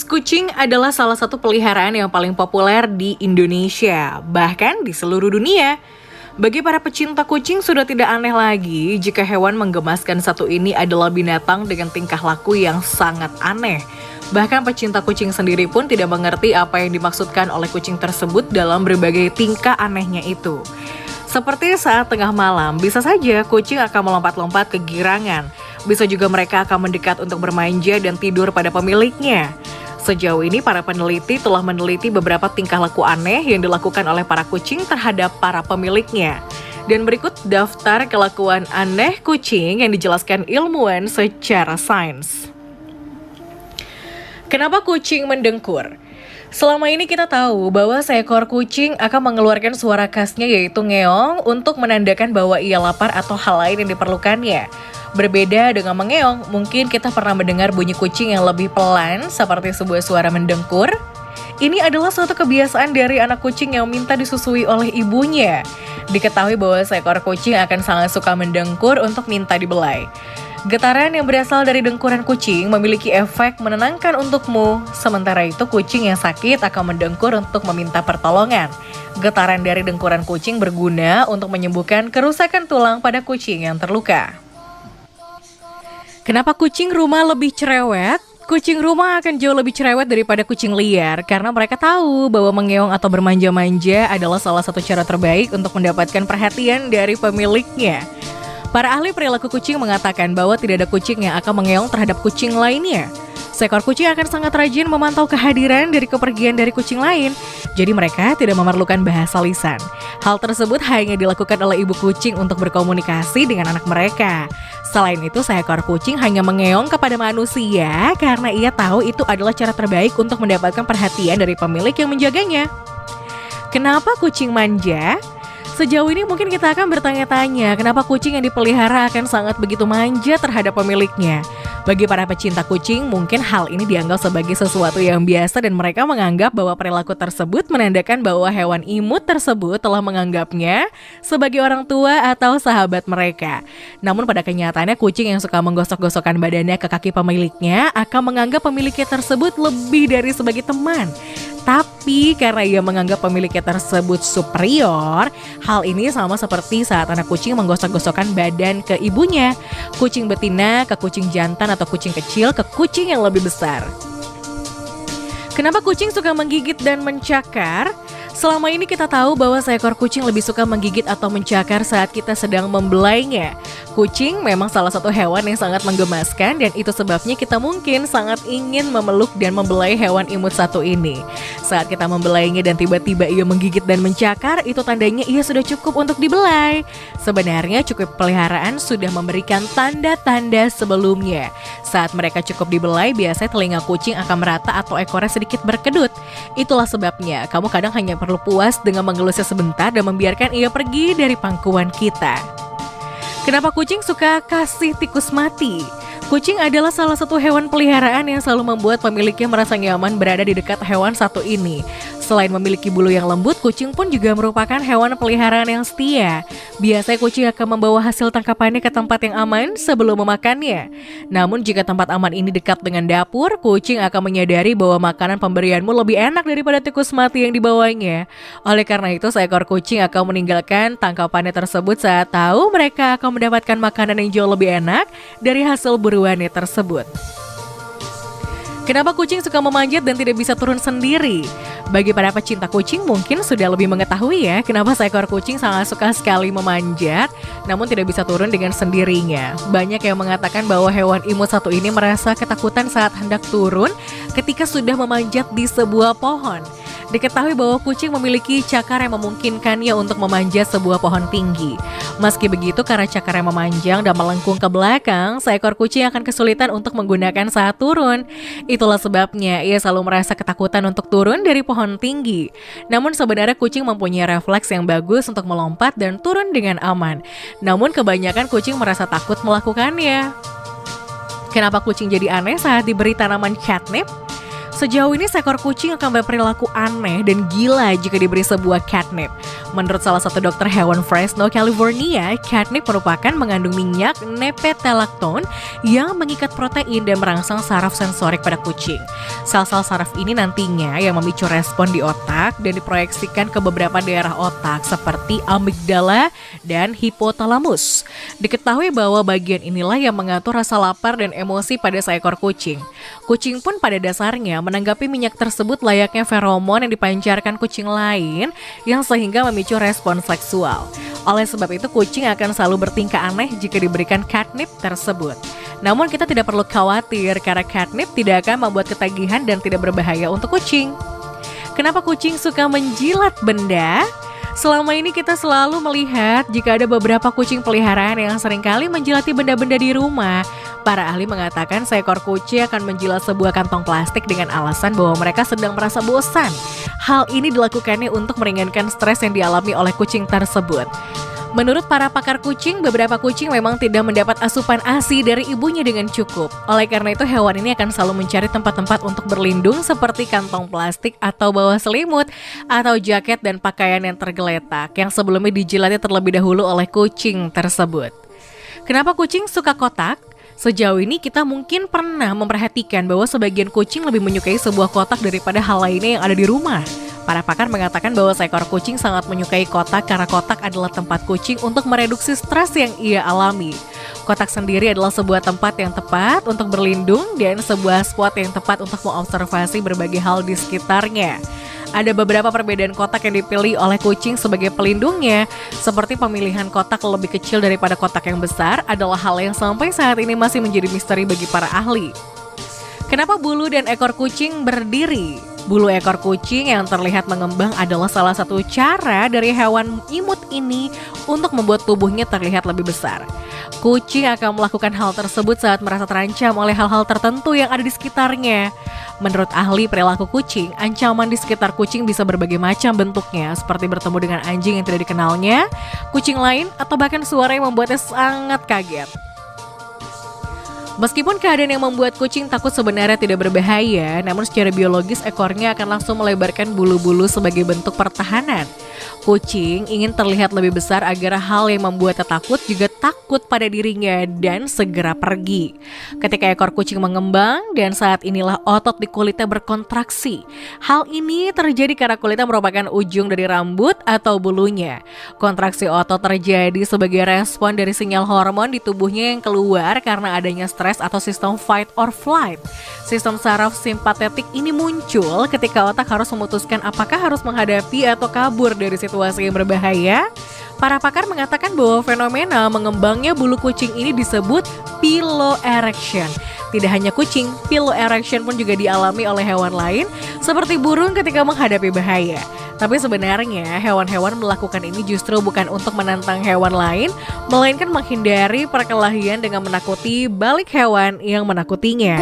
Kucing adalah salah satu peliharaan yang paling populer di Indonesia, bahkan di seluruh dunia. Bagi para pecinta kucing sudah tidak aneh lagi jika hewan menggemaskan satu ini adalah binatang dengan tingkah laku yang sangat aneh. Bahkan pecinta kucing sendiri pun tidak mengerti apa yang dimaksudkan oleh kucing tersebut dalam berbagai tingkah anehnya itu. Seperti saat tengah malam, bisa saja kucing akan melompat-lompat ke girangan. Bisa juga mereka akan mendekat untuk bermanja dan tidur pada pemiliknya. Sejauh ini para peneliti telah meneliti beberapa tingkah laku aneh yang dilakukan oleh para kucing terhadap para pemiliknya. Dan berikut daftar kelakuan aneh kucing yang dijelaskan ilmuwan secara sains. Kenapa kucing mendengkur? Selama ini kita tahu bahwa seekor kucing akan mengeluarkan suara khasnya yaitu ngeong untuk menandakan bahwa ia lapar atau hal lain yang diperlukannya. Berbeda dengan mengeong, mungkin kita pernah mendengar bunyi kucing yang lebih pelan seperti sebuah suara mendengkur. Ini adalah suatu kebiasaan dari anak kucing yang minta disusui oleh ibunya. Diketahui bahwa seekor kucing akan sangat suka mendengkur untuk minta dibelai. Getaran yang berasal dari dengkuran kucing memiliki efek menenangkan untukmu. Sementara itu kucing yang sakit akan mendengkur untuk meminta pertolongan. Getaran dari dengkuran kucing berguna untuk menyembuhkan kerusakan tulang pada kucing yang terluka. Kenapa kucing rumah lebih cerewet? Kucing rumah akan jauh lebih cerewet daripada kucing liar karena mereka tahu bahwa mengeong atau bermanja-manja adalah salah satu cara terbaik untuk mendapatkan perhatian dari pemiliknya. Para ahli perilaku kucing mengatakan bahwa tidak ada kucing yang akan mengeong terhadap kucing lainnya. Seekor kucing akan sangat rajin memantau kehadiran dari kepergian dari kucing lain, jadi mereka tidak memerlukan bahasa lisan. Hal tersebut hanya dilakukan oleh ibu kucing untuk berkomunikasi dengan anak mereka. Selain itu, seekor kucing hanya mengeong kepada manusia karena ia tahu itu adalah cara terbaik untuk mendapatkan perhatian dari pemilik yang menjaganya. Kenapa kucing manja? Sejauh ini mungkin kita akan bertanya-tanya kenapa kucing yang dipelihara akan sangat begitu manja terhadap pemiliknya. Bagi para pecinta kucing, mungkin hal ini dianggap sebagai sesuatu yang biasa dan mereka menganggap bahwa perilaku tersebut menandakan bahwa hewan imut tersebut telah menganggapnya sebagai orang tua atau sahabat mereka. Namun pada kenyataannya kucing yang suka menggosok-gosokkan badannya ke kaki pemiliknya akan menganggap pemiliknya tersebut lebih dari sebagai teman. Tapi karena ia menganggap pemiliknya tersebut superior, hal ini sama seperti saat anak kucing menggosok-gosokkan badan ke ibunya. Kucing betina ke kucing jantan atau kucing kecil ke kucing yang lebih besar. Kenapa kucing suka menggigit dan mencakar? Selama ini kita tahu bahwa seekor kucing lebih suka menggigit atau mencakar saat kita sedang membelainya. Kucing memang salah satu hewan yang sangat menggemaskan dan itu sebabnya kita mungkin sangat ingin memeluk dan membelai hewan imut satu ini. Saat kita membelainya dan tiba-tiba ia menggigit dan mencakar, itu tandanya ia sudah cukup untuk dibelai. Sebenarnya cukup peliharaan sudah memberikan tanda-tanda sebelumnya. Saat mereka cukup dibelai, biasanya telinga kucing akan merata atau ekornya sedikit berkedut. Itulah sebabnya kamu kadang hanya perlu puas dengan mengelusnya sebentar dan membiarkan ia pergi dari pangkuan kita. Kenapa kucing suka kasih tikus mati? Kucing adalah salah satu hewan peliharaan yang selalu membuat pemiliknya merasa nyaman berada di dekat hewan satu ini. Selain memiliki bulu yang lembut, kucing pun juga merupakan hewan peliharaan yang setia. Biasanya kucing akan membawa hasil tangkapannya ke tempat yang aman sebelum memakannya. Namun jika tempat aman ini dekat dengan dapur, kucing akan menyadari bahwa makanan pemberianmu lebih enak daripada tikus mati yang dibawanya. Oleh karena itu, seekor kucing akan meninggalkan tangkapannya tersebut saat tahu mereka akan mendapatkan makanan yang jauh lebih enak dari hasil buruannya tersebut. Kenapa kucing suka memanjat dan tidak bisa turun sendiri? Bagi para pecinta kucing mungkin sudah lebih mengetahui ya kenapa seekor kucing sangat suka sekali memanjat namun tidak bisa turun dengan sendirinya. Banyak yang mengatakan bahwa hewan imut satu ini merasa ketakutan saat hendak turun ketika sudah memanjat di sebuah pohon. Diketahui bahwa kucing memiliki cakar yang memungkinkannya untuk memanjat sebuah pohon tinggi. Meski begitu, karena cakarnya memanjang dan melengkung ke belakang, seekor kucing akan kesulitan untuk menggunakan saat turun. Itulah sebabnya ia selalu merasa ketakutan untuk turun dari pohon tinggi. Namun sebenarnya kucing mempunyai refleks yang bagus untuk melompat dan turun dengan aman. Namun kebanyakan kucing merasa takut melakukannya. Kenapa kucing jadi aneh saat diberi tanaman catnip? Sejauh ini seekor kucing akan berperilaku aneh dan gila jika diberi sebuah catnip. Menurut salah satu dokter hewan Fresno, California, catnip merupakan mengandung minyak nepetalactone yang mengikat protein dan merangsang saraf sensorik pada kucing. Sel-sel saraf ini nantinya yang memicu respon di otak dan diproyeksikan ke beberapa daerah otak seperti amigdala dan hipotalamus. Diketahui bahwa bagian inilah yang mengatur rasa lapar dan emosi pada seekor kucing. Kucing pun pada dasarnya menanggapi minyak tersebut layaknya feromon yang dipancarkan kucing lain yang sehingga memicu respon seksual. Oleh sebab itu kucing akan selalu bertingkah aneh jika diberikan catnip tersebut. Namun kita tidak perlu khawatir karena catnip tidak akan membuat ketagihan dan tidak berbahaya untuk kucing. Kenapa kucing suka menjilat benda? Selama ini kita selalu melihat jika ada beberapa kucing peliharaan yang seringkali menjilati benda-benda di rumah. Para ahli mengatakan seekor kucing akan menjilat sebuah kantong plastik dengan alasan bahwa mereka sedang merasa bosan. Hal ini dilakukannya untuk meringankan stres yang dialami oleh kucing tersebut. Menurut para pakar kucing, beberapa kucing memang tidak mendapat asupan ASI dari ibunya dengan cukup. Oleh karena itu, hewan ini akan selalu mencari tempat-tempat untuk berlindung seperti kantong plastik atau bawah selimut, atau jaket dan pakaian yang tergeletak, yang sebelumnya dijilatnya terlebih dahulu oleh kucing tersebut. Kenapa kucing suka kotak? Sejauh ini kita mungkin pernah memperhatikan bahwa sebagian kucing lebih menyukai sebuah kotak daripada hal lainnya yang ada di rumah. Para pakar mengatakan bahwa seekor kucing sangat menyukai kotak karena kotak adalah tempat kucing untuk mereduksi stres yang ia alami. Kotak sendiri adalah sebuah tempat yang tepat untuk berlindung dan sebuah spot yang tepat untuk mengobservasi berbagai hal di sekitarnya. Ada beberapa perbedaan kotak yang dipilih oleh kucing sebagai pelindungnya, seperti pemilihan kotak lebih kecil daripada kotak yang besar adalah hal yang sampai saat ini masih menjadi misteri bagi para ahli. Kenapa bulu dan ekor kucing berdiri? Bulu ekor kucing yang terlihat mengembang adalah salah satu cara dari hewan imut ini untuk membuat tubuhnya terlihat lebih besar. Kucing akan melakukan hal tersebut saat merasa terancam oleh hal-hal tertentu yang ada di sekitarnya. Menurut ahli perilaku kucing, ancaman di sekitar kucing bisa berbagai macam bentuknya, seperti bertemu dengan anjing yang tidak dikenalnya, kucing lain, atau bahkan suara yang membuatnya sangat kaget. Meskipun keadaan yang membuat kucing takut sebenarnya tidak berbahaya, namun secara biologis ekornya akan langsung melebarkan bulu-bulu sebagai bentuk pertahanan. Kucing ingin terlihat lebih besar agar hal yang membuatnya takut juga takut pada dirinya dan segera pergi. Ketika ekor kucing mengembang dan saat inilah otot di kulitnya berkontraksi. Hal ini terjadi karena kulitnya merupakan ujung dari rambut atau bulunya. Kontraksi otot terjadi sebagai respon dari sinyal hormon di tubuhnya yang keluar karena adanya stres atau sistem fight or flight. Sistem saraf simpatetik ini muncul ketika otak harus memutuskan apakah harus menghadapi atau kabur dari situasi yang berbahaya. Para pakar mengatakan bahwa fenomena mengembangnya bulu kucing ini disebut piloerection. Tidak hanya kucing, piloerection pun juga dialami oleh hewan lain seperti burung ketika menghadapi bahaya. Tapi sebenarnya hewan-hewan melakukan ini justru bukan untuk menantang hewan lain, melainkan menghindari perkelahian dengan menakuti balik hewan yang menakutinya.